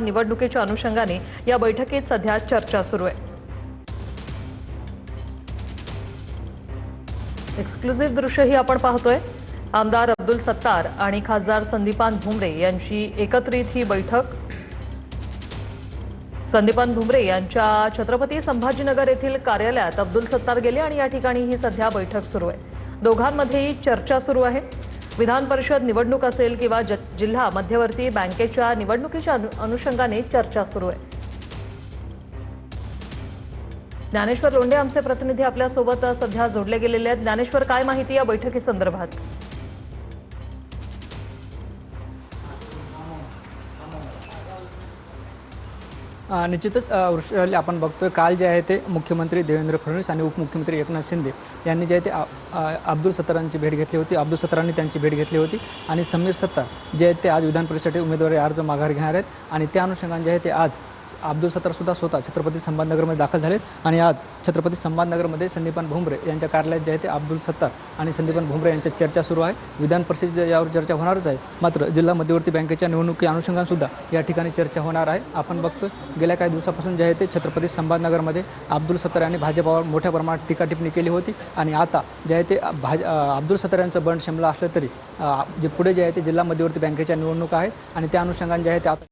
निवडणुकीच्या अनुषंगाने या बैठकीत सध्या चर्चा सुरू आहे। एक्सक्लुझिव्ह दृश्यही आपण पाहतोय। आमदार अब्दुल सत्तार आणि खासदार संदीपान भुमरे यांची एकत्रित ही बैठक। संदीपान भुमरे यांच्या छत्रपती संभाजीनगर येथील कार्यालयात अब्दुल सत्तार गेले आणि या ठिकाणी ही सध्या बैठक सुरू आहे। दोघांमध्येही चर्चा सुरू आहे। विधान परिषद निवडणूक असेल किंवा जिल्हा मध्यवर्ती बँकेच्या निवडणुकीच्या अनुषंगाने चर्चा सुरू आहे। ज्ञानेश्वर लोंढे आमचे प्रतिनिधी आपल्या सोबत सध्या जोडले गेलेले आहेत। ज्ञानेश्वर, काय माहिती या बैठकीसंदर्भात? निश्चितच वृषाली, आपण बघतोय काल जे आहे ते मुख्यमंत्री देवेंद्र फडणवीस आणि उपमुख्यमंत्री एकनाथ शिंदे यांनी जे आहे ते अब्दुल सत्तारांची भेट घेतली होती। अब्दुल सत्तारांनी त्यांची भेट घेतली होती आणि समीर सत्तार जे आहेत ते आज विधान परिषदेसाठी उमेदवारी अर्ज माघार घेणार आहेत आणि त्या अनुषंगाने जे आहे ते आज अब्दुल सत्तार सुद्धा स्वतः छत्रपती संभाजीनगरमध्ये दाखल झालेत आणि आज छत्रपती संभाजीनगरमध्ये संदीपान भुमरे यांच्या कार्यालयात जे आहे ते अब्दुल सत्तार आणि संदीपान भुमरे यांच्यात चर्चा सुरू आहे। विधान परिषदेत यावर चर्चा होणारच आहे, मात्र जिल्हा मध्यवर्ती बँकेच्या निवडणुकी अनुषंगाने सुद्धा या ठिकाणी चर्चा होणार आहे। आपण बघतोय गेल्या काही दिवसापासून जे आहे ते छत्रपती संभाजीनगरमध्ये अब्दुल सत्तार यांनी भाजपावर मोठ्या प्रमाणात टीका टिप्पणी केली होती आणि आता जे आहे ते अब्दुल सत्तार यांचं बंड शिमला असलं तरी जे पुढे जे आहे ते जिल्हा मध्यवर्ती बँकेच्या निवडणुका आहेत आणि त्या अनुषंगाने जे आहे ते आता